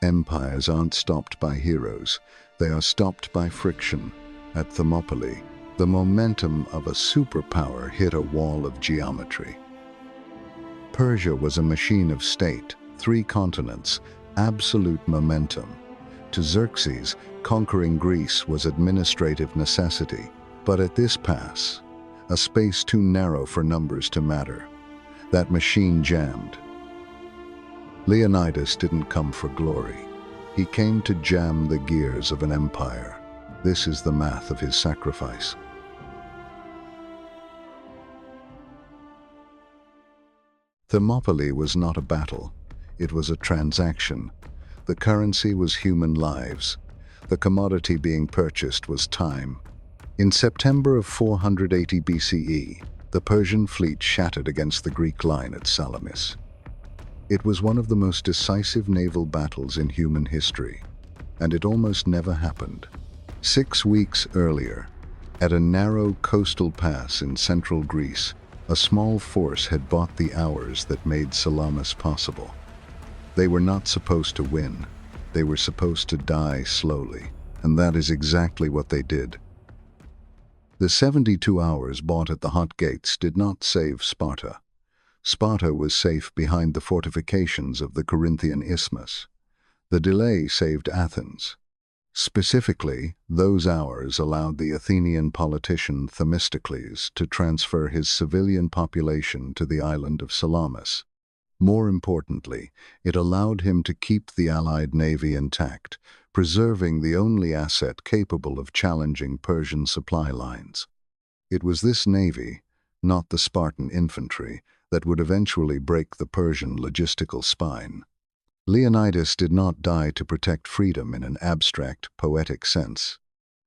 Empires aren't stopped by heroes, they are stopped by friction. At Thermopylae, the momentum of a superpower hit a wall of geometry. Persia was a machine of state, 3 continents, absolute momentum. To Xerxes, conquering Greece was administrative necessity, but at this pass, a space too narrow for numbers to matter. That machine jammed. Leonidas didn't come for glory. He came to jam the gears of an empire. This is the math of his sacrifice. Thermopylae was not a battle. It was a transaction. The currency was human lives. The commodity being purchased was time. In September of 480 BCE, the Persian fleet shattered against the Greek line at Salamis. It was one of the most decisive naval battles in human history, and it almost never happened. 6 weeks earlier, at a narrow coastal pass in central Greece, a small force had bought the hours that made Salamis possible. They were not supposed to win. They were supposed to die slowly, and that is exactly what they did. The 72 hours bought at the hot gates did not save Sparta. Sparta was safe behind the fortifications of the Corinthian Isthmus. The delay saved Athens. Specifically, those hours allowed the Athenian politician Themistocles to transfer his civilian population to the island of Salamis. More importantly, it allowed him to keep the Allied navy intact, preserving the only asset capable of challenging Persian supply lines. It was this navy, not the Spartan infantry, that would eventually break the Persian logistical spine. Leonidas did not die to protect freedom in an abstract, poetic sense.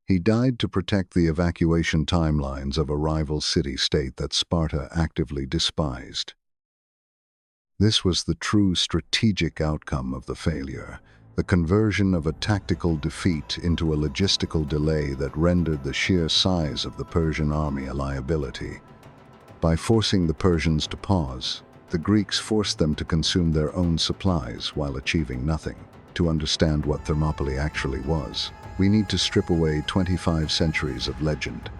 He died to protect the evacuation timelines of a rival city-state that Sparta actively despised. This was the true strategic outcome of the failure, the conversion of a tactical defeat into a logistical delay that rendered the sheer size of the Persian army a liability. By forcing the Persians to pause, the Greeks forced them to consume their own supplies while achieving nothing. To understand what Thermopylae actually was, we need to strip away 25 centuries of legend.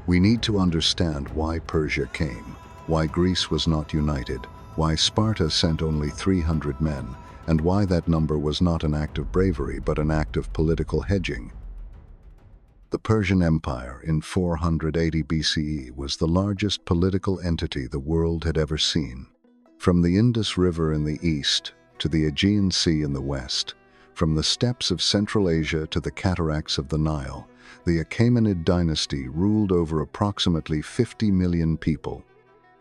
We need to understand why Persia came, why Greece was not united, why Sparta sent only 300 men, and why that number was not an act of bravery but an act of political hedging. The Persian Empire in 480 BCE was the largest political entity the world had ever seen. From the Indus River in the east to the Aegean Sea in the west, from the steppes of Central Asia to the cataracts of the Nile, the Achaemenid dynasty ruled over approximately 50 million people.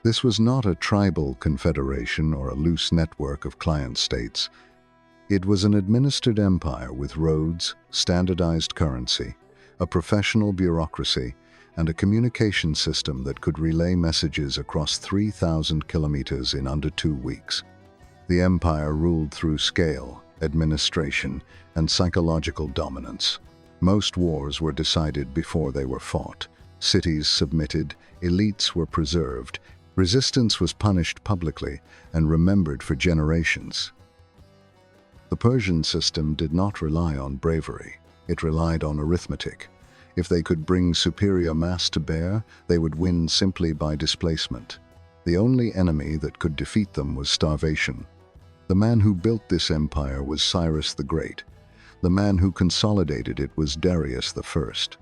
This was not a tribal confederation or a loose network of client states. It was an administered empire with roads, standardized currency, a professional bureaucracy, and a communication system that could relay messages across 3,000 kilometers in under 2 weeks. The empire ruled through scale, administration, and psychological dominance. Most wars were decided before they were fought. Cities submitted, elites were preserved, resistance was punished publicly and remembered for generations. The Persian system did not rely on bravery. It relied on arithmetic. If they could bring superior mass to bear, they would win simply by displacement. The only enemy that could defeat them was starvation. The man who built this empire was Cyrus the Great. The man who consolidated it was Darius the First.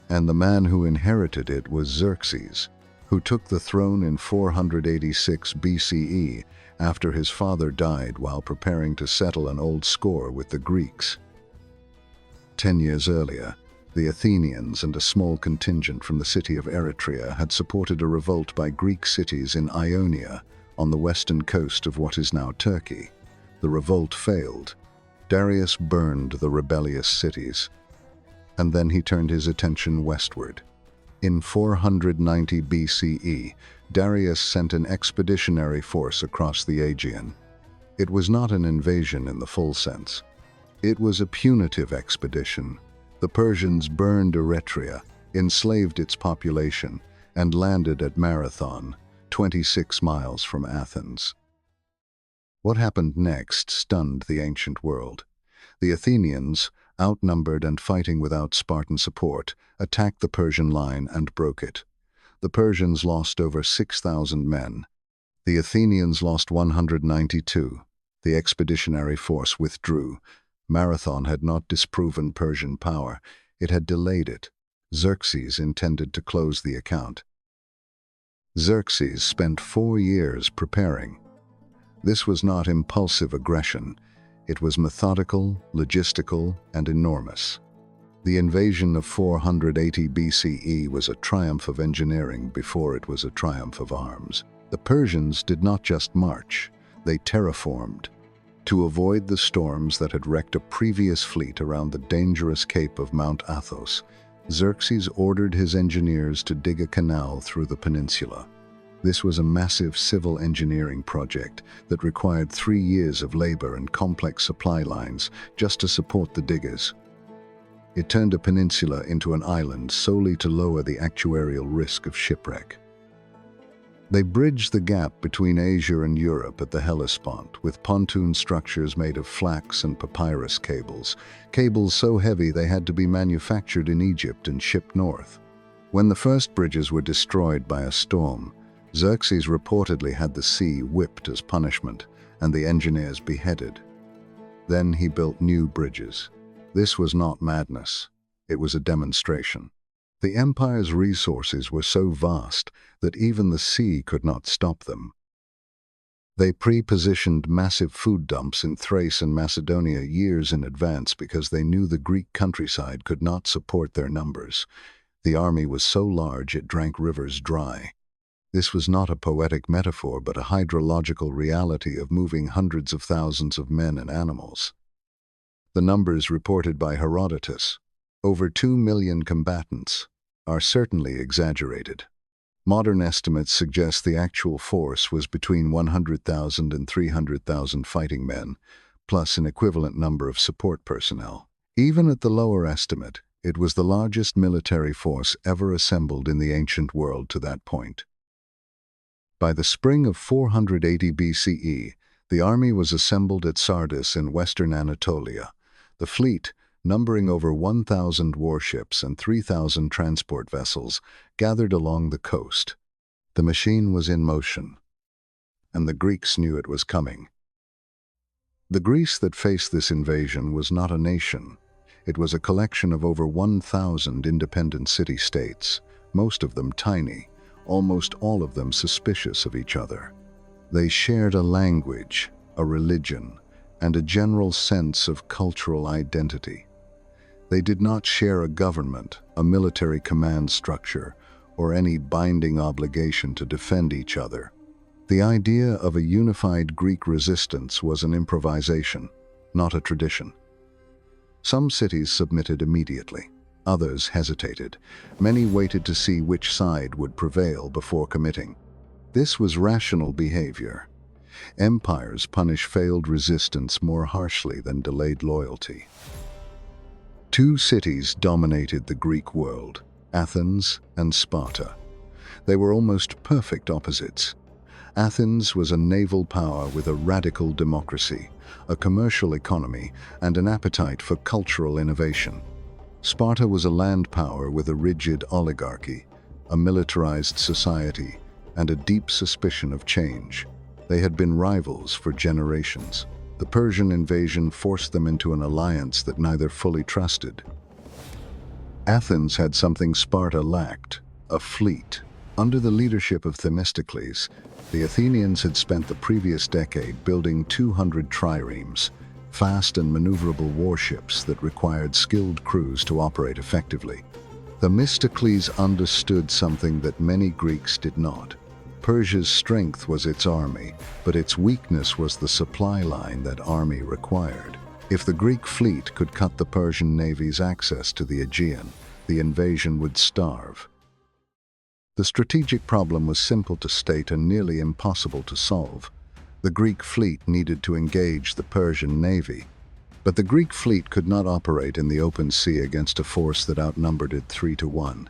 And the man who inherited it was Xerxes, who took the throne in 486 BCE after his father died while preparing to settle an old score with the Greeks. 10 years earlier, the Athenians and a small contingent from the city of Eretria had supported a revolt by Greek cities in Ionia on the western coast of what is now Turkey. The revolt failed. Darius burned the rebellious cities, and then he turned his attention westward. In 490 BCE, Darius sent an expeditionary force across the Aegean. It was not an invasion in the full sense. It was a punitive expedition. The Persians burned Eretria, enslaved its population, and landed at Marathon, 26 miles from Athens. What happened next stunned the ancient world. The Athenians, outnumbered and fighting without Spartan support, attacked the Persian line and broke it. The Persians lost over 6,000 men. The Athenians lost 192. The expeditionary force withdrew. Marathon had not disproven Persian power. It had delayed it. Xerxes intended to close the account. Xerxes spent 4 years preparing. This was not impulsive aggression. It was methodical, logistical, and enormous. The invasion of 480 BCE was a triumph of engineering before it was a triumph of arms. The Persians did not just march, they terraformed. To avoid the storms that had wrecked a previous fleet around the dangerous cape of Mount Athos, Xerxes ordered his engineers to dig a canal through the peninsula. This was a massive civil engineering project that required 3 years of labor and complex supply lines just to support the diggers. It turned a peninsula into an island solely to lower the actuarial risk of shipwreck. They bridged the gap between Asia and Europe at the Hellespont with pontoon structures made of flax and papyrus cables so heavy they had to be manufactured in Egypt and shipped north. When the first bridges were destroyed by a storm, Xerxes reportedly had the sea whipped as punishment and the engineers beheaded. Then he built new bridges. This was not madness. It was a demonstration. The empire's resources were so vast that even the sea could not stop them. They pre-positioned massive food dumps in Thrace and Macedonia years in advance because they knew the Greek countryside could not support their numbers. The army was so large it drank rivers dry. This was not a poetic metaphor but a hydrological reality of moving hundreds of thousands of men and animals. The numbers reported by Herodotys, over 2 million combatants, are certainly exaggerated. Modern estimates suggest the actual force was between 100,000 and 300,000 fighting men, plus an equivalent number of support personnel. Even at the lower estimate, it was the largest military force ever assembled in the ancient world to that point. By the spring of 480 BCE, the army was assembled at Sardis in western Anatolia. The fleet, numbering over 1,000 warships and 3,000 transport vessels, gathered along the coast. The machine was in motion, and the Greeks knew it was coming. The Greece that faced this invasion was not a nation. It was a collection of over 1,000 independent city-states, most of them tiny, almost all of them suspicious of each other. They shared a language, a religion, and a general sense of cultural identity. They did not share a government, a military command structure, or any binding obligation to defend each other. The idea of a unified Greek resistance was an improvisation, not a tradition. Some cities submitted immediately. Others hesitated. Many waited to see which side would prevail before committing. This was rational behavior. Empires punish failed resistance more harshly than delayed loyalty. 2 cities dominated the Greek world, Athens and Sparta. They were almost perfect opposites. Athens was a naval power with a radical democracy, a commercial economy, and an appetite for cultural innovation. Sparta was a land power with a rigid oligarchy, a militarized society, and a deep suspicion of change. They had been rivals for generations. The Persian invasion forced them into an alliance that neither fully trusted. Athens had something Sparta lacked, a fleet. Under the leadership of Themistocles, the Athenians had spent the previous decade building 200 triremes, fast and maneuverable warships that required skilled crews to operate effectively. Themistocles understood something that many Greeks did not. Persia's strength was its army, but its weakness was the supply line that army required. If the Greek fleet could cut the Persian navy's access to the Aegean, the invasion would starve. The strategic problem was simple to state and nearly impossible to solve. The Greek fleet needed to engage the Persian navy, but the Greek fleet could not operate in the open sea against a force that outnumbered it 3-1.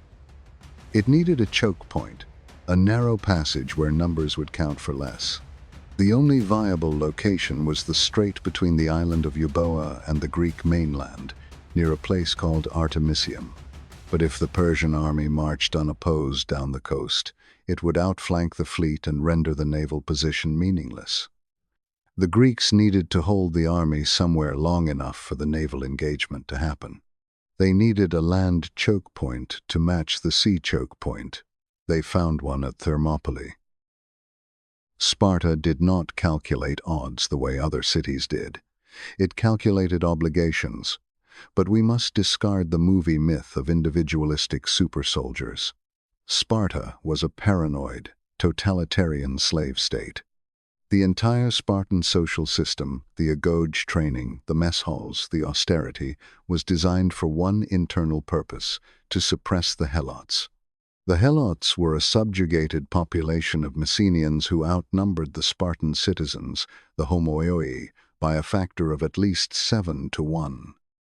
It needed a choke point, a narrow passage where numbers would count for less. The only viable location was the strait between the island of Euboea and the Greek mainland, near a place called Artemisium. But if the Persian army marched unopposed down the coast, it would outflank the fleet and render the naval position meaningless. The Greeks needed to hold the army somewhere long enough for the naval engagement to happen. They needed a land choke point to match the sea choke point. They found one at Thermopylae. Sparta did not calculate odds the way other cities did. It calculated obligations. But we must discard the movie myth of individualistic super-soldiers. Sparta was a paranoid, totalitarian slave state. The entire Spartan social system, the agoge training, the mess halls, the austerity, was designed for one internal purpose: to suppress the Helots. The Helots were a subjugated population of Messenians who outnumbered the Spartan citizens, the homoioi, by a factor of at least 7 to 1.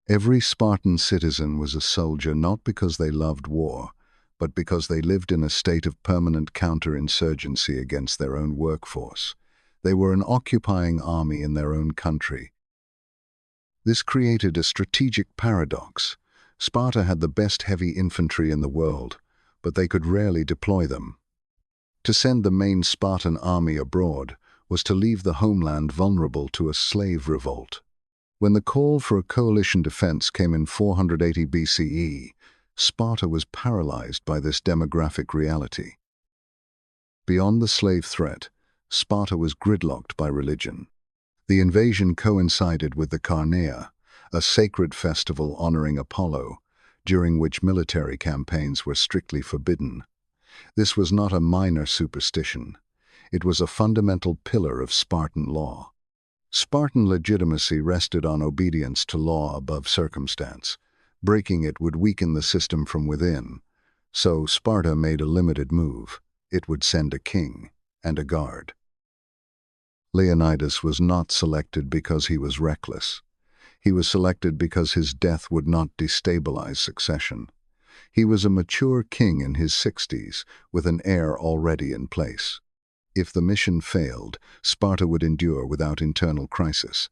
Every Spartan citizen was a soldier not because they loved war, but because they lived in a state of permanent counter-insurgency against their own workforce. They were an occupying army in their own country. This created a strategic paradox. Sparta had the best heavy infantry in the world, but they could rarely deploy them. To send the main Spartan army abroad was to leave the homeland vulnerable to a slave revolt. When the call for a coalition defense came in 480 BCE, Sparta was paralyzed by this demographic reality. Beyond the slave threat, Sparta was gridlocked by religion. The invasion coincided with the Carnea, a sacred festival honoring Apollo, during which military campaigns were strictly forbidden. This was not a minor superstition. It was a fundamental pillar of Spartan law. Spartan legitimacy rested on obedience to law above circumstance. Breaking it would weaken the system from within. So Sparta made a limited move. It would send a king and a guard. Leonidas was not selected because he was reckless. He was selected because his death would not destabilize succession. He was a mature king in his 60s, with an heir already in place. If the mission failed, Sparta would endure without internal crisis.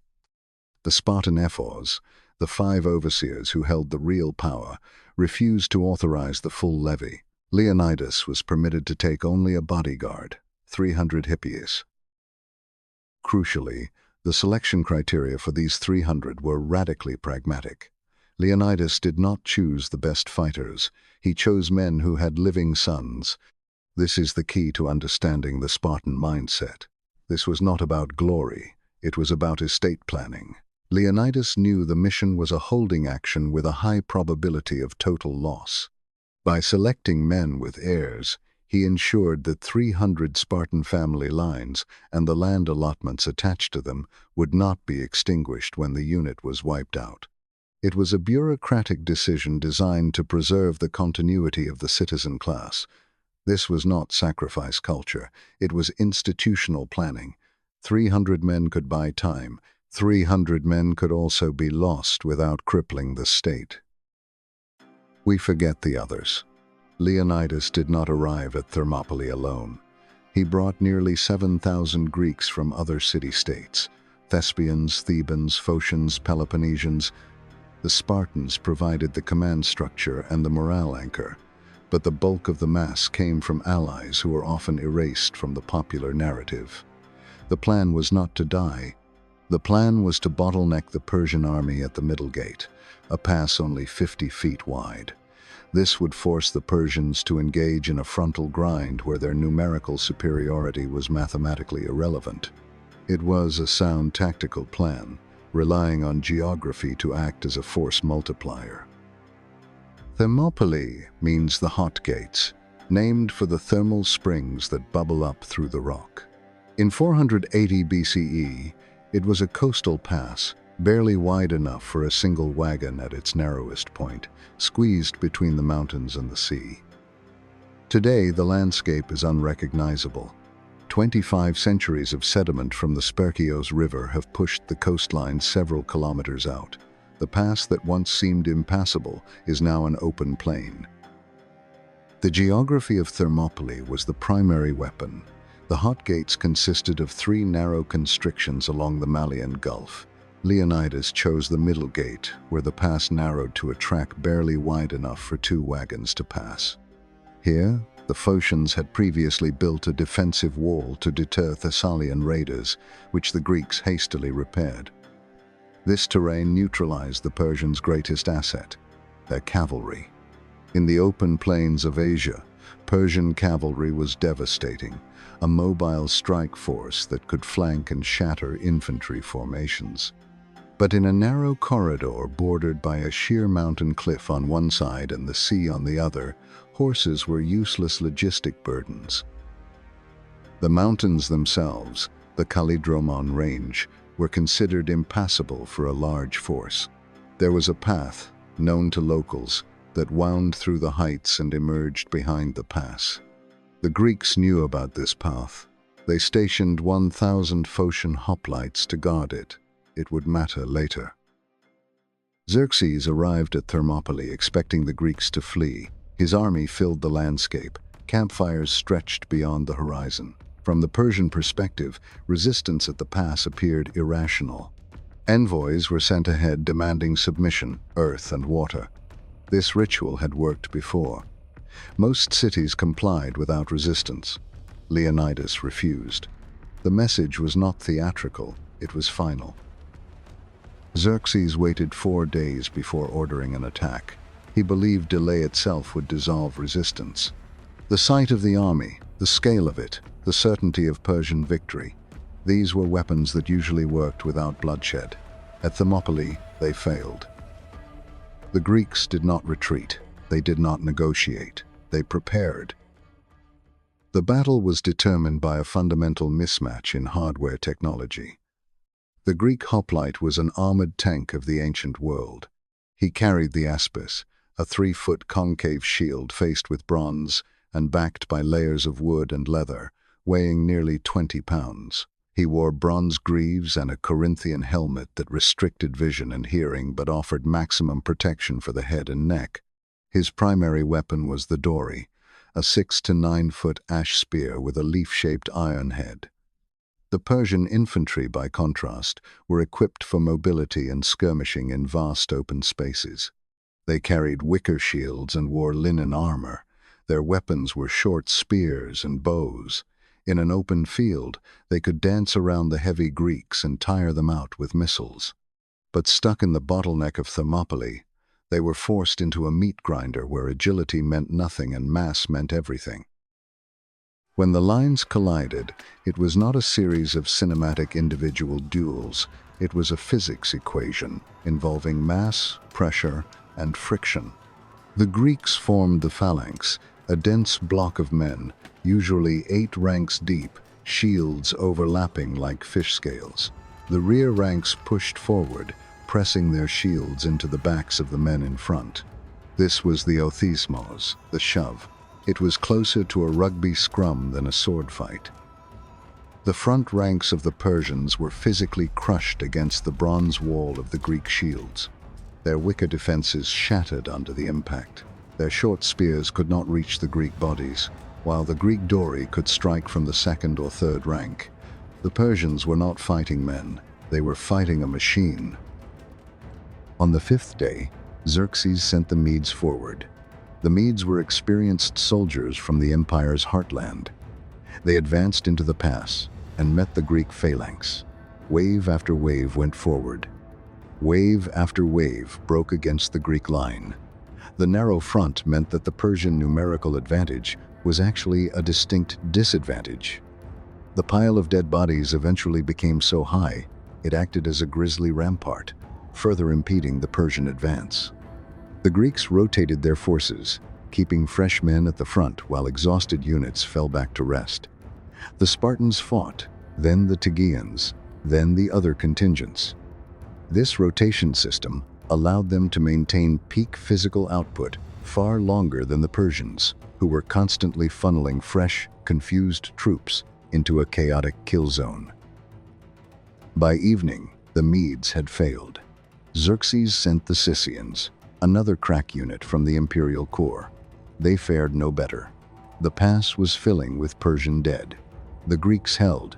The Spartan ephors, the 5 overseers who held the real power, refused to authorize the full levy. Leonidas was permitted to take only a bodyguard, 300 hippies. Crucially, the selection criteria for these 300 were radically pragmatic. Leonidas did not choose the best fighters. He chose men who had living sons. This is the key to understanding the Spartan mindset. This was not about glory. It was about estate planning. Leonidas knew the mission was a holding action with a high probability of total loss. By selecting men with heirs, he ensured that 300 Spartan family lines and the land allotments attached to them would not be extinguished when the unit was wiped out. It was a bureaucratic decision designed to preserve the continuity of the citizen class. This was not sacrifice culture. It was institutional planning. 300 men could buy time. 300 men could also be lost without crippling the state. We forget the others. Leonidas did not arrive at Thermopylae alone. He brought nearly 7,000 Greeks from other city-states: Thespians, Thebans, Phocians, Peloponnesians. The Spartans provided the command structure and the morale anchor, but the bulk of the mass came from allies who were often erased from the popular narrative. The plan was not to die. The plan was to bottleneck the Persian army at the Middle Gate, a pass only 50 feet wide. This would force the Persians to engage in a frontal grind where their numerical superiority was mathematically irrelevant. It was a sound tactical plan, relying on geography to act as a force multiplier. Thermopylae means the hot gates, named for the thermal springs that bubble up through the rock. In 480 BCE, it was a coastal pass, barely wide enough for a single wagon at its narrowest point, squeezed between the mountains and the sea. Today, the landscape is unrecognizable. 25 centuries of sediment from the Spercheios River have pushed the coastline several kilometers out. The pass that once seemed impassable is now an open plain. The geography of Thermopylae was the primary weapon. The hot gates consisted of 3 narrow constrictions along the Malian Gulf. Leonidas chose the middle gate, where the pass narrowed to a track barely wide enough for 2 wagons to pass. Here, the Phocians had previously built a defensive wall to deter Thessalian raiders, which the Greeks hastily repaired. This terrain neutralized the Persians' greatest asset, their cavalry. In the open plains of Asia, Persian cavalry was devastating, a mobile strike force that could flank and shatter infantry formations. But in a narrow corridor bordered by a sheer mountain cliff on one side and the sea on the other, horses were useless logistic burdens. The mountains themselves, the Kallidromon Range, were considered impassable for a large force. There was a path, known to locals, that wound through the heights and emerged behind the pass. The Greeks knew about this path. They stationed 1,000 Phocian hoplites to guard it. It would matter later. Xerxes arrived at Thermopylae expecting the Greeks to flee. His army filled the landscape. Campfires stretched beyond the horizon. From the Persian perspective, resistance at the pass appeared irrational. Envoys were sent ahead demanding submission, earth and water. This ritual had worked before. Most cities complied without resistance. Leonidas refused. The message was not theatrical, it was final. Xerxes waited 4 days before ordering an attack. He believed delay itself would dissolve resistance. The sight of the army, the scale of it, the certainty of Persian victory, these were weapons that usually worked without bloodshed. At Thermopylae, they failed. The Greeks did not retreat. They did not negotiate. They prepared. The battle was determined by a fundamental mismatch in hardware technology. The Greek hoplite was an armored tank of the ancient world. He carried the aspis, a 3-foot concave shield faced with bronze and backed by layers of wood and leather, weighing nearly 20 pounds. He wore bronze greaves and a Corinthian helmet that restricted vision and hearing but offered maximum protection for the head and neck. His primary weapon was the dory, a 6 to 9 foot ash spear with a leaf-shaped iron head. The Persian infantry, by contrast, were equipped for mobility and skirmishing in vast open spaces. They carried wicker shields and wore linen armor. Their weapons were short spears and bows. In an open field, they could dance around the heavy Greeks and tire them out with missiles. But stuck in the bottleneck of Thermopylae, they were forced into a meat grinder where agility meant nothing and mass meant everything. When the lines collided, it was not a series of cinematic individual duels. It was a physics equation involving mass, pressure, and friction. The Greeks formed the phalanx, a dense block of men, usually 8 ranks deep, shields overlapping like fish scales. The rear ranks pushed forward, pressing their shields into the backs of the men in front. This was the othismos, the shove. It was closer to a rugby scrum than a sword fight. The front ranks of the Persians were physically crushed against the bronze wall of the Greek shields. Their wicker defenses shattered under the impact. Their short spears could not reach the Greek bodies, while the Greek dory could strike from the 2nd or 3rd rank. The Persians were not fighting men, they were fighting a machine. On the 5th day, Xerxes sent the Medes forward. The Medes were experienced soldiers from the empire's heartland. They advanced into the pass and met the Greek phalanx. Wave after wave went forward. Wave after wave broke against the Greek line. The narrow front meant that the Persian numerical advantage was actually a distinct disadvantage. The pile of dead bodies eventually became so high, it acted as a grisly rampart, further impeding the Persian advance. The Greeks rotated their forces, keeping fresh men at the front while exhausted units fell back to rest. The Spartans fought, then the Tegeans, then the other contingents. This rotation system allowed them to maintain peak physical output far longer than the Persians, who were constantly funneling fresh, confused troops into a chaotic kill zone. By evening, the Medes had failed. Xerxes sent the Scythians, another crack unit from the imperial corps. They fared no better. The pass was filling with Persian dead. The Greeks held.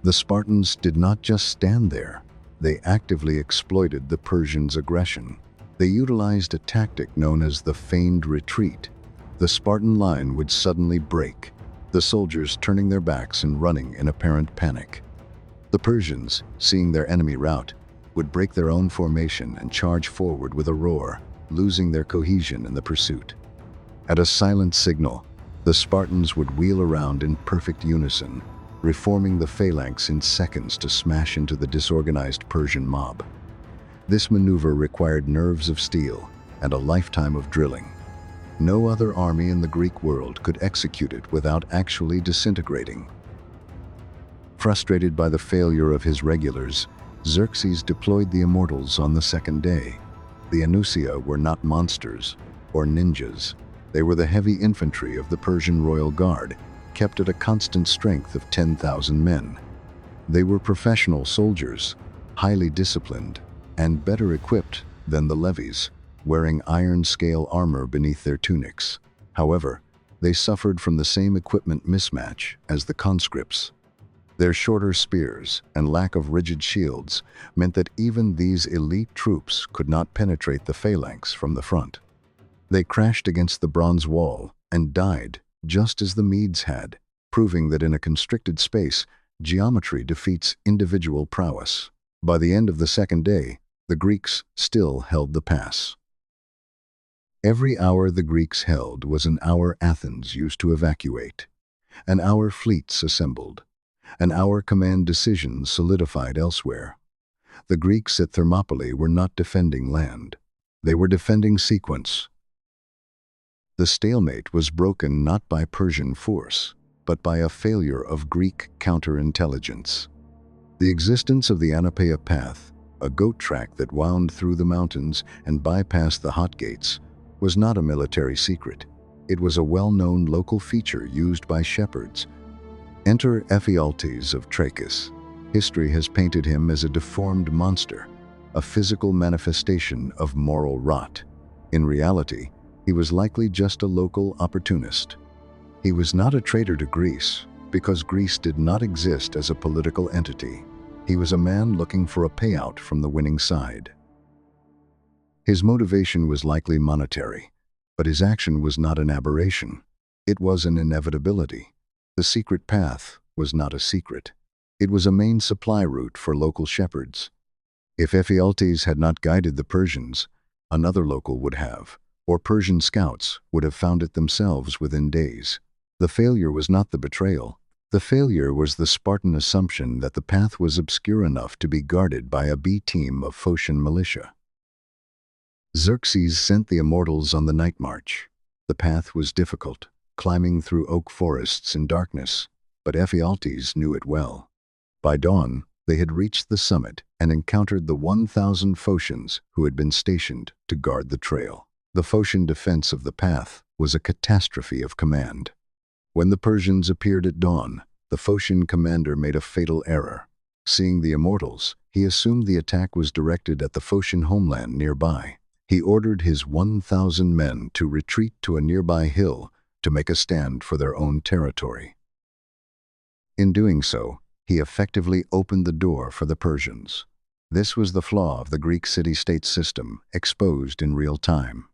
The Spartans did not just stand there. They actively exploited the Persians' aggression. They utilized a tactic known as the feigned retreat. The Spartan line would suddenly break, the soldiers turning their backs and running in apparent panic. The Persians, seeing their enemy rout, would break their own formation and charge forward with a roar, losing their cohesion in the pursuit. At a silent signal, the Spartans would wheel around in perfect unison, reforming the phalanx in seconds to smash into the disorganized Persian mob. This maneuver required nerves of steel and a lifetime of drilling. No other army in the Greek world could execute it without actually disintegrating. Frustrated by the failure of his regulars, Xerxes deployed the Immortals on the second day. The Anusia were not monsters or ninjas. They were the heavy infantry of the Persian royal guard, kept at a constant strength of 10,000 men. They were professional soldiers, highly disciplined, and better equipped than the levies, wearing iron-scale armor beneath their tunics. However, they suffered from the same equipment mismatch as the conscripts. Their shorter spears and lack of rigid shields meant that even these elite troops could not penetrate the phalanx from the front. They crashed against the bronze wall and died just as the Medes had, proving that in a constricted space, geometry defeats individual prowess. By the end of the second day, the Greeks still held the pass. Every hour the Greeks held was an hour Athens used to evacuate, an hour fleets assembled, an hour command decisions solidified elsewhere. The Greeks at Thermopylae were not defending land. They were defending sequence. The stalemate was broken not by Persian force, but by a failure of Greek counterintelligence. The existence of the Anapeia path, a goat track that wound through the mountains and bypassed the hot gates, was not a military secret. It was a well-known local feature used by shepherds. Enter Ephialtes of Trachis. History has painted him as a deformed monster, a physical manifestation of moral rot. In reality, he was likely just a local opportunist. He was not a traitor to Greece, because Greece did not exist as a political entity. He was a man looking for a payout from the winning side. His motivation was likely monetary, but his action was not an aberration. It was an inevitability. The secret path was not a secret. It was a main supply route for local shepherds. If Ephialtes had not guided the Persians, another local would have, or Persian scouts would have found it themselves within days. The failure was not the betrayal. The failure was the Spartan assumption that the path was obscure enough to be guarded by a B team of Phocian militia. Xerxes sent the Immortals on the night march. The path was difficult, climbing through oak forests in darkness, but Ephialtes knew it well. By dawn, they had reached the summit and encountered the 1,000 Phocians who had been stationed to guard the trail. The Phocian defense of the path was a catastrophe of command. When the Persians appeared at dawn, the Phocian commander made a fatal error. Seeing the Immortals, he assumed the attack was directed at the Phocian homeland nearby. He ordered his 1,000 men to retreat to a nearby hill to make a stand for their own territory. In doing so, he effectively opened the door for the Persians. This was the flaw of the Greek city-state system, exposed in real time.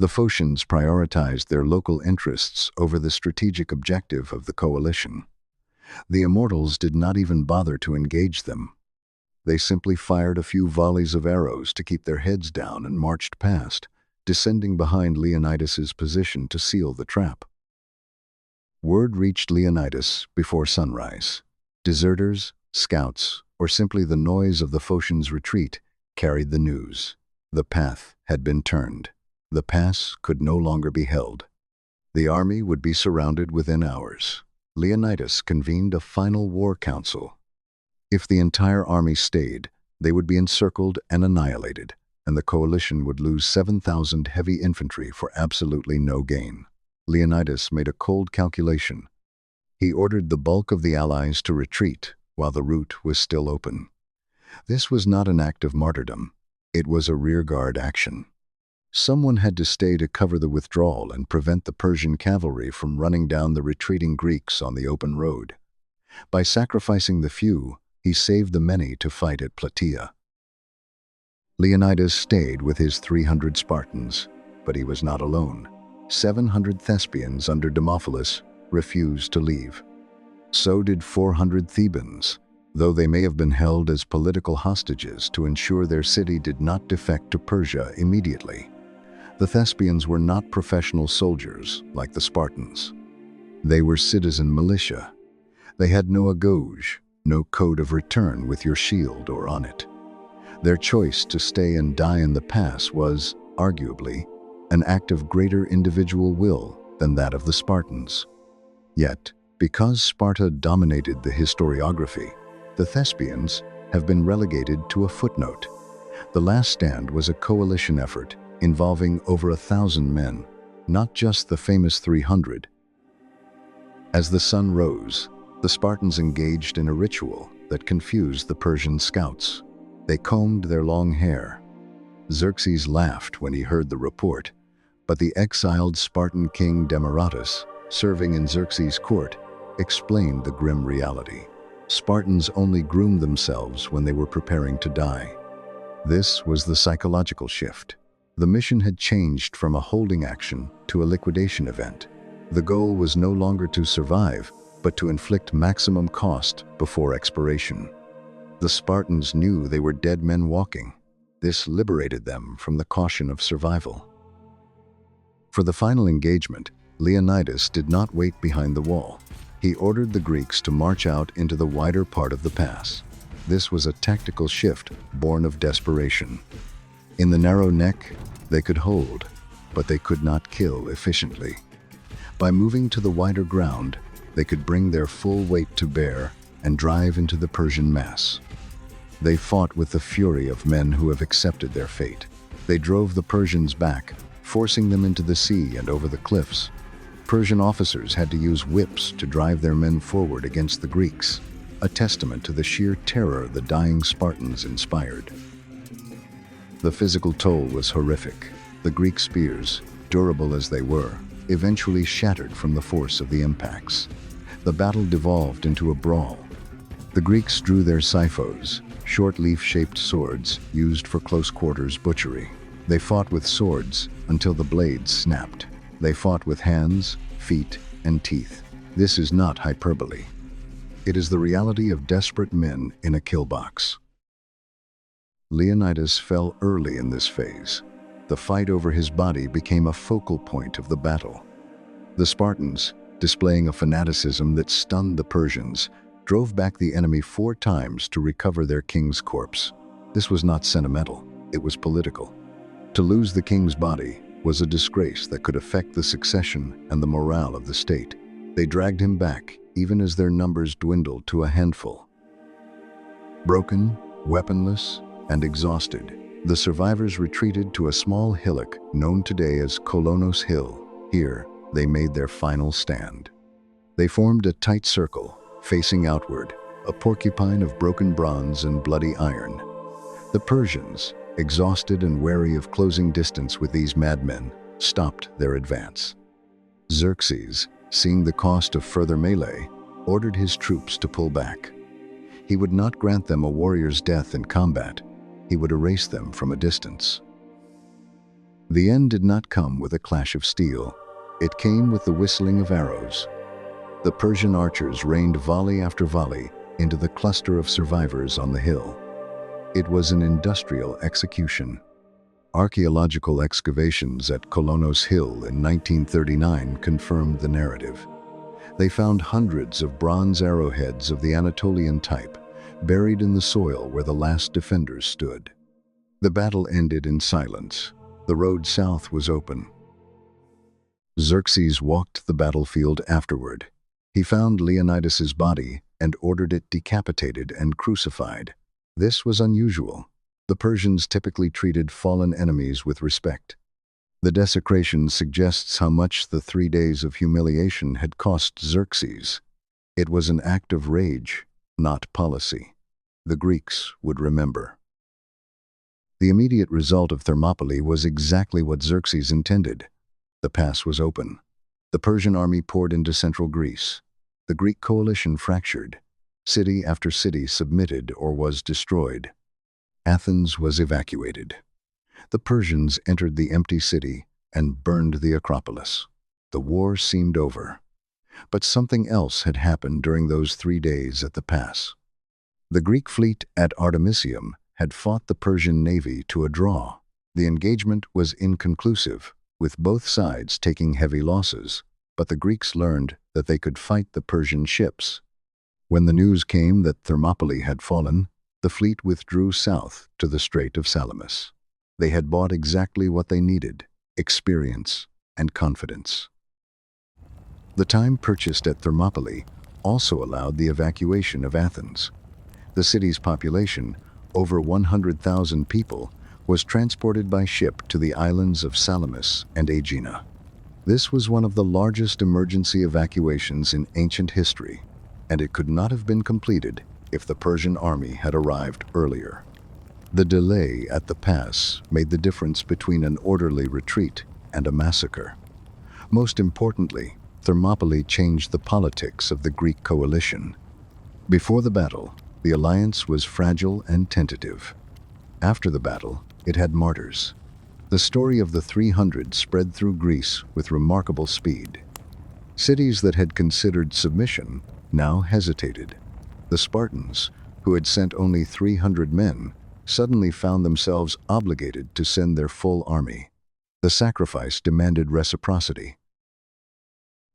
The Phocians prioritized their local interests over the strategic objective of the coalition. The Immortals did not even bother to engage them. They simply fired a few volleys of arrows to keep their heads down and marched past, descending behind Leonidas's position to seal the trap. Word reached Leonidas before sunrise. Deserters, scouts, or simply the noise of the Phocians' retreat carried the news. The path had been turned. The pass could no longer be held. The army would be surrounded within hours. Leonidas convened a final war council. If the entire army stayed, they would be encircled and annihilated, and the coalition would lose 7,000 heavy infantry for absolutely no gain. Leonidas made a cold calculation. He ordered the bulk of the allies to retreat while the route was still open. This was not an act of martyrdom. It was a rearguard action. Someone had to stay to cover the withdrawal and prevent the Persian cavalry from running down the retreating Greeks on the open road. By sacrificing the few, he saved the many to fight at Plataea. Leonidas stayed with his 300 Spartans, but he was not alone. 700 Thespians under Demophilus refused to leave. So did 400 Thebans, though they may have been held as political hostages to ensure their city did not defect to Persia immediately. The Thespians were not professional soldiers like the Spartans. They were citizen militia. They had no agauge, no code of return with your shield or on it. Their choice to stay and die in the pass was, arguably, an act of greater individual will than that of the Spartans. Yet, because Sparta dominated the historiography, the Thespians have been relegated to a footnote. The last stand was a coalition effort involving over 1,000 men, not just the famous 300. As the sun rose, the Spartans engaged in a ritual that confused the Persian scouts. They combed their long hair. Xerxes laughed when he heard the report, but the exiled Spartan king Herodotys, serving in Xerxes' court, explained the grim reality. Spartans only groomed themselves when they were preparing to die. This was the psychological shift. The mission had changed from a holding action to a liquidation event. The goal was no longer to survive, but to inflict maximum cost before expiration. The Spartans knew they were dead men walking. This liberated them from the caution of survival. For the final engagement, Leonidas did not wait behind the wall. He ordered the Greeks to march out into the wider part of the pass. This was a tactical shift born of desperation. In the narrow neck, they could hold, but they could not kill efficiently. By moving to the wider ground, they could bring their full weight to bear and drive into the Persian mass. They fought with the fury of men who have accepted their fate. They drove the Persians back, forcing them into the sea and over the cliffs. Persian officers had to use whips to drive their men forward against the Greeks, a testament to the sheer terror the dying Spartans inspired. The physical toll was horrific. The Greek spears, durable as they were, eventually shattered from the force of the impacts. The battle devolved into a brawl. The Greeks drew their scyphos, short leaf-shaped swords used for close-quarters butchery. They fought with swords until the blades snapped. They fought with hands, feet, and teeth. This is not hyperbole. It is the reality of desperate men in a kill box. Leonidas fell early in this phase. The fight over his body became a focal point of the battle. The Spartans, displaying a fanaticism that stunned the Persians, drove back the enemy 4 times to recover their king's corpse. This was not sentimental, it was political. To lose the king's body was a disgrace that could affect the succession and the morale of the state. They dragged him back, even as their numbers dwindled to a handful. Broken, weaponless, and exhausted, the survivors retreated to a small hillock known today as Colonos Hill. Here, they made their final stand. They formed a tight circle, facing outward, a porcupine of broken bronze and bloody iron. The Persians, exhausted and wary of closing distance with these madmen, stopped their advance. Xerxes, seeing the cost of further melee, ordered his troops to pull back. He would not grant them a warrior's death in combat. He would erase them from a distance. The end did not come with a clash of steel. It came with the whistling of arrows. The Persian archers rained volley after volley into the cluster of survivors on the hill. It was an industrial execution. Archaeological excavations at Colonos Hill in 1939 confirmed the narrative. They found hundreds of bronze arrowheads of the Anatolian type, buried in the soil where the last defenders stood. The battle ended in silence. The road south was open. Xerxes walked the battlefield afterward. He found Leonidas's body and ordered it decapitated and crucified. This was unusual. The Persians typically treated fallen enemies with respect. The desecration suggests how much the 3 days of humiliation had cost Xerxes. It was an act of rage, not policy. The Greeks would remember. The immediate result of Thermopylae was exactly what Xerxes intended. The pass was open. The Persian army poured into central Greece. The Greek coalition fractured. City after city submitted or was destroyed. Athens was evacuated. The Persians entered the empty city and burned the Acropolis. The war seemed over. But something else had happened during those 3 days at the pass. The Greek fleet at Artemisium had fought the Persian navy to a draw. The engagement was inconclusive, with both sides taking heavy losses, but the Greeks learned that they could fight the Persian ships. When the news came that Thermopylae had fallen, the fleet withdrew south to the Strait of Salamis. They had bought exactly what they needed: experience and confidence. The time purchased at Thermopylae also allowed the evacuation of Athens. The city's population, over 100,000 people, was transported by ship to the islands of Salamis and Aegina. This was one of the largest emergency evacuations in ancient history, and it could not have been completed if the Persian army had arrived earlier. The delay at the pass made the difference between an orderly retreat and a massacre. Most importantly, Thermopylae changed the politics of the Greek coalition. Before the battle, the alliance was fragile and tentative. After the battle, it had martyrs. The story of the 300 spread through Greece with remarkable speed. Cities that had considered submission now hesitated. The Spartans, who had sent only 300 men, suddenly found themselves obligated to send their full army. The sacrifice demanded reciprocity.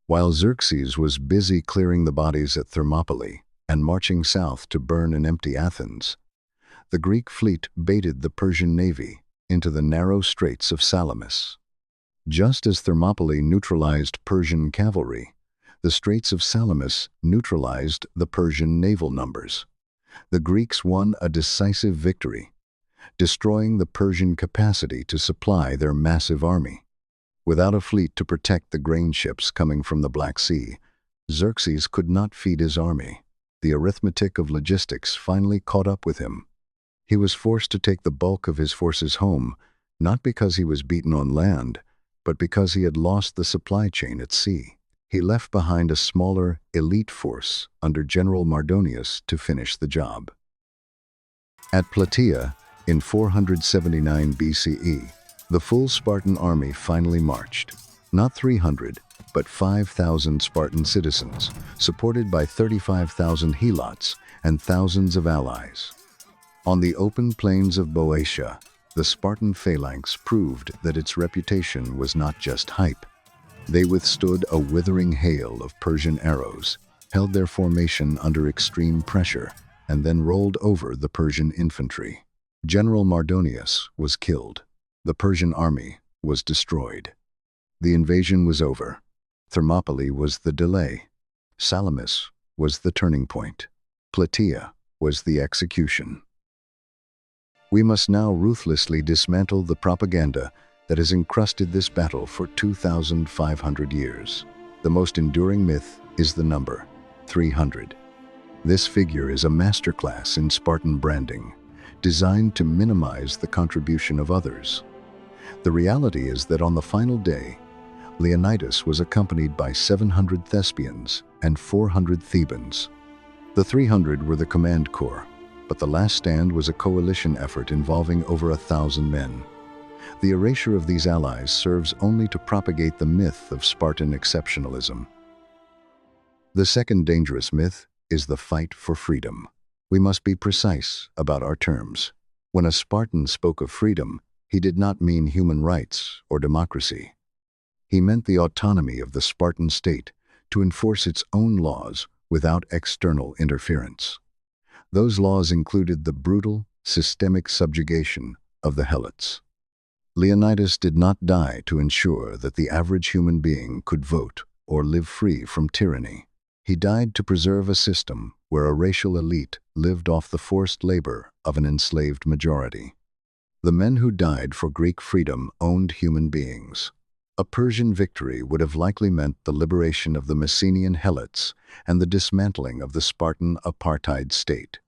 While Xerxes was busy clearing the bodies at Thermopylae and marching south to burn and empty Athens, the Greek fleet baited the Persian navy into the narrow straits of Salamis. Just as Thermopylae neutralized Persian cavalry, the Straits of Salamis neutralized the Persian naval numbers. The Greeks won a decisive victory, destroying the Persian capacity to supply their massive army. Without a fleet to protect the grain ships coming from the Black Sea, Xerxes could not feed his army. The arithmetic of logistics finally caught up with him. He was forced to take the bulk of his forces home, not because he was beaten on land, but because he had lost the supply chain at sea. He left behind a smaller, elite force under General Mardonius to finish the job. At Plataea, in 479 BCE, the full Spartan army finally marched. Not 300, but 5,000 Spartan citizens, supported by 35,000 helots and thousands of allies. On the open plains of Boeotia, the Spartan phalanx proved that its reputation was not just hype. They withstood a withering hail of Persian arrows, held their formation under extreme pressure, and then rolled over the Persian infantry. General Mardonius was killed. The Persian army was destroyed. The invasion was over. Thermopylae was the delay. Salamis was the turning point. Plataea was the execution. We must now ruthlessly dismantle the propaganda that has encrusted this battle for 2,500 years. The most enduring myth is the number 300. This figure is a masterclass in Spartan branding, designed to minimize the contribution of others. The reality is that on the final day, Leonidas was accompanied by 700 Thespians and 400 Thebans. The 300 were the command corps, but the last stand was a coalition effort involving over 1,000 men. The erasure of these allies serves only to propagate the myth of Spartan exceptionalism. The second dangerous myth is the fight for freedom. We must be precise about our terms. When a Spartan spoke of freedom, he did not mean human rights or democracy. He meant the autonomy of the Spartan state to enforce its own laws without external interference. Those laws included the brutal, systemic subjugation of the helots. Leonidas did not die to ensure that the average human being could vote or live free from tyranny. He died to preserve a system where a racial elite lived off the forced labor of an enslaved majority. The men who died for Greek freedom owned human beings. A Persian victory would have likely meant the liberation of the Messenian helots and the dismantling of the Spartan apartheid state.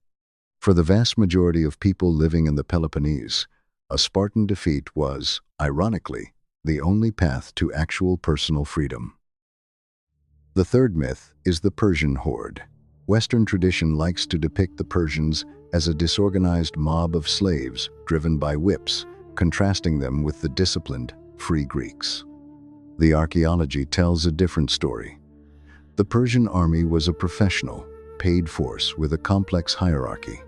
For the vast majority of people living in the Peloponnese, a Spartan defeat was, ironically, the only path to actual personal freedom. The third myth is the Persian Horde. Western tradition likes to depict the Persians as a disorganized mob of slaves driven by whips, contrasting them with the disciplined, free Greeks. The archaeology tells a different story. The Persian army was a professional, paid force with a complex hierarchy.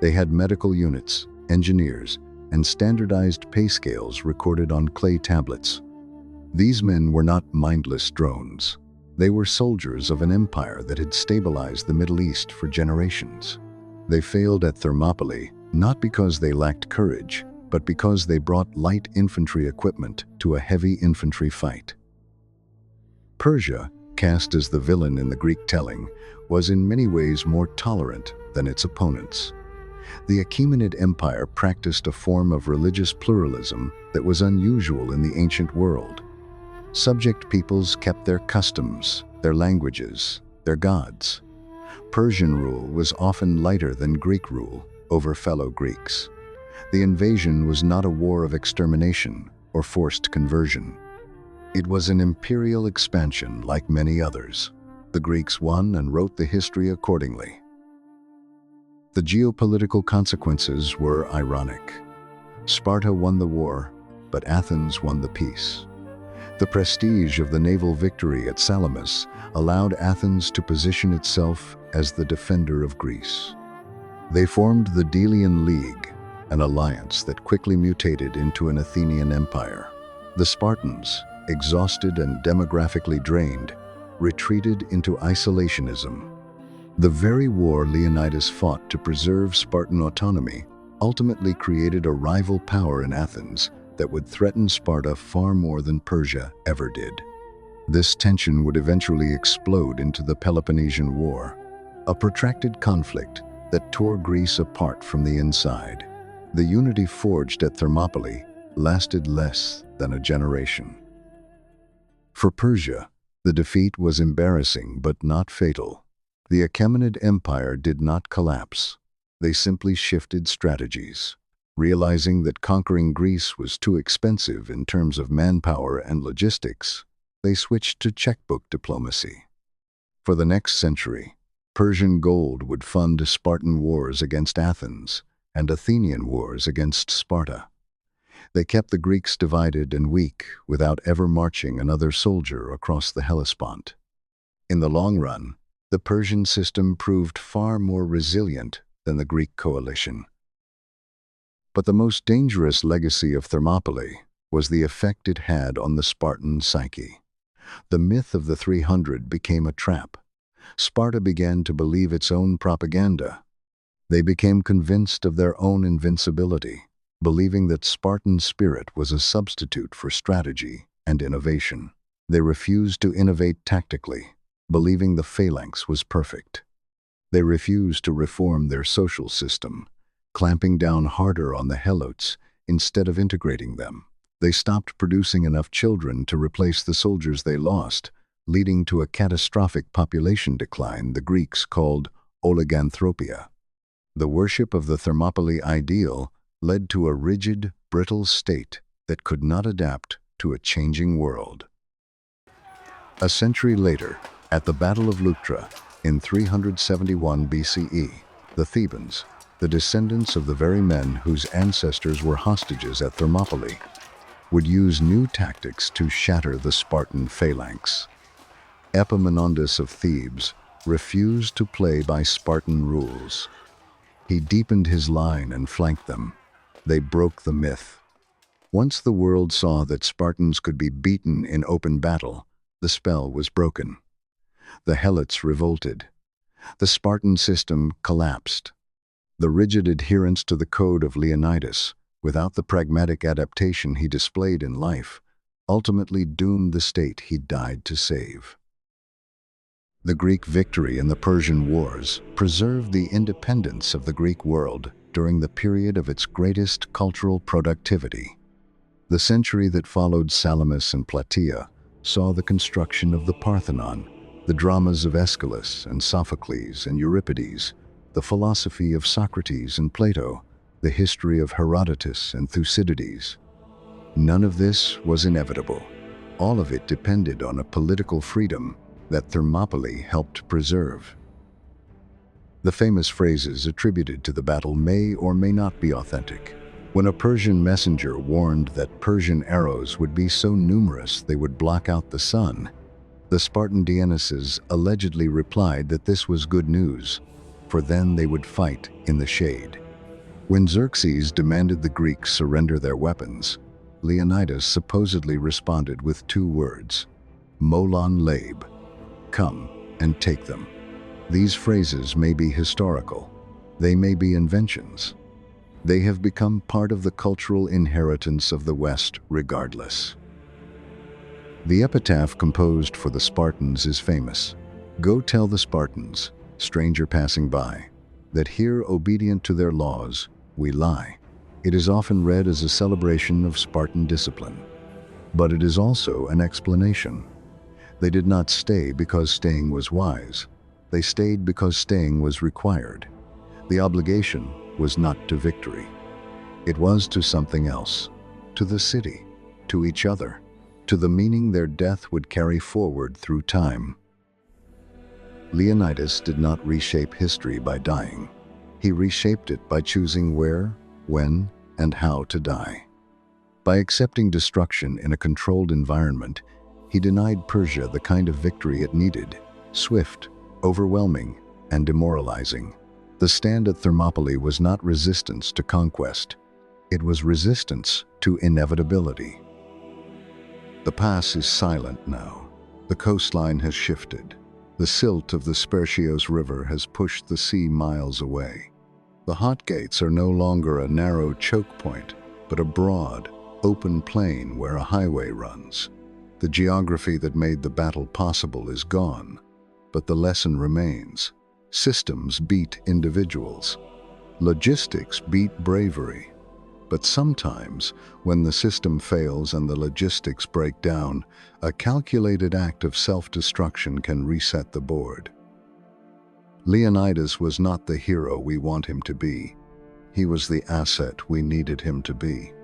They had medical units, engineers, and standardized pay scales recorded on clay tablets. These men were not mindless drones. They were soldiers of an empire that had stabilized the Middle East for generations. They failed at Thermopylae not because they lacked courage, but because they brought light infantry equipment to a heavy infantry fight. Persia, cast as the villain in the Greek telling, was in many ways more tolerant than its opponents. The Achaemenid Empire practiced a form of religious pluralism that was unusual in the ancient world. Subject peoples kept their customs, their languages, their gods. Persian rule was often lighter than Greek rule over fellow Greeks. The invasion was not a war of extermination or forced conversion. It was an imperial expansion like many others. The Greeks won and wrote the history accordingly. The geopolitical consequences were ironic. Sparta won the war, but Athens won the peace. The prestige of the naval victory at Salamis allowed Athens to position itself as the defender of Greece. They formed the Delian League, an alliance that quickly mutated into an Athenian empire. The Spartans, exhausted and demographically drained, retreated into isolationism. The very war Leonidas fought to preserve Spartan autonomy ultimately created a rival power in Athens that would threaten Sparta far more than Persia ever did. This tension would eventually explode into the Peloponnesian War, a protracted conflict that tore Greece apart from the inside. The unity forged at Thermopylae lasted less than a generation. For Persia, the defeat was embarrassing but not fatal. The Achaemenid Empire did not collapse. They simply shifted strategies. Realizing that conquering Greece was too expensive in terms of manpower and logistics, they switched to checkbook diplomacy. For the next century, Persian gold would fund Spartan wars against Athens and Athenian wars against Sparta. They kept the Greeks divided and weak without ever marching another soldier across the Hellespont. In the long run, the Persian system proved far more resilient than the Greek coalition. But the most dangerous legacy of Thermopylae was the effect it had on the Spartan psyche. The myth of the 300 became a trap. Sparta began to believe its own propaganda. They became convinced of their own invincibility, believing that Spartan spirit was a substitute for strategy and innovation. They refused to innovate tactically, believing the phalanx was perfect. They refused to reform their social system, clamping down harder on the helots instead of integrating them. They stopped producing enough children to replace the soldiers they lost, leading to a catastrophic population decline the Greeks called oliganthropia. The worship of the Thermopylae ideal led to a rigid, brittle state that could not adapt to a changing world. A century later, at the Battle of Leuctra in 371 BCE, the Thebans, the descendants of the very men whose ancestors were hostages at Thermopylae, would use new tactics to shatter the Spartan phalanx. Epaminondas of Thebes refused to play by Spartan rules. He deepened his line and flanked them. They broke the myth. Once the world saw that Spartans could be beaten in open battle, the spell was broken. The Helots revolted. The Spartan system collapsed. The rigid adherence to the code of Leonidas, without the pragmatic adaptation he displayed in life, ultimately doomed the state he died to save. The Greek victory in the Persian Wars preserved the independence of the Greek world during the period of its greatest cultural productivity. The century that followed Salamis and Plataea saw the construction of the Parthenon, the dramas of Aeschylus and Sophocles and Euripides, the philosophy of Socrates and Plato, the history of Herodotus and Thucydides. None of this was inevitable. All of it depended on a political freedom that Thermopylae helped preserve. The famous phrases attributed to the battle may or may not be authentic. When a Persian messenger warned that Persian arrows would be so numerous they would block out the sun, the Spartan Dionysus allegedly replied that this was good news, for then they would fight in the shade. When Xerxes demanded the Greeks surrender their weapons, Leonidas supposedly responded with 2 words, molon labe, come and take them. These phrases may be historical. They may be inventions. They have become part of the cultural inheritance of the West regardless. The epitaph composed for the Spartans is famous. Go tell the Spartans, stranger passing by, that here obedient to their laws, we lie. It is often read as a celebration of Spartan discipline. But it is also an explanation. They did not stay because staying was wise. They stayed because staying was required. The obligation was not to victory. It was to something else, to the city, to each other, to the meaning their death would carry forward through time. Leonidas did not reshape history by dying. He reshaped it by choosing where, when, and how to die. By accepting destruction in a controlled environment, he denied Persia the kind of victory it needed, swift, overwhelming, and demoralizing. The stand at Thermopylae was not resistance to conquest. It was resistance to inevitability. The pass is silent now. The coastline has shifted. The silt of the Spercheios River has pushed the sea miles away. The Hot Gates are no longer a narrow choke point, but a broad, open plain where a highway runs. The geography that made the battle possible is gone, but the lesson remains. Systems beat individuals. Logistics beat bravery. But sometimes, when the system fails and the logistics break down, a calculated act of self-destruction can reset the board. Leonidas was not the hero we want him to be. He was the asset we needed him to be.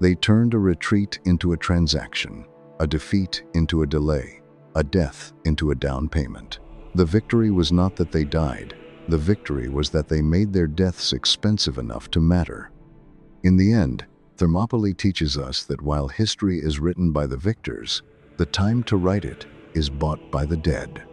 They turned a retreat into a transaction, a defeat into a delay, a death into a down payment. The victory was not that they died. The victory was that they made their deaths expensive enough to matter. In the end, Thermopylae teaches us that while history is written by the victors, the time to write it is bought by the dead.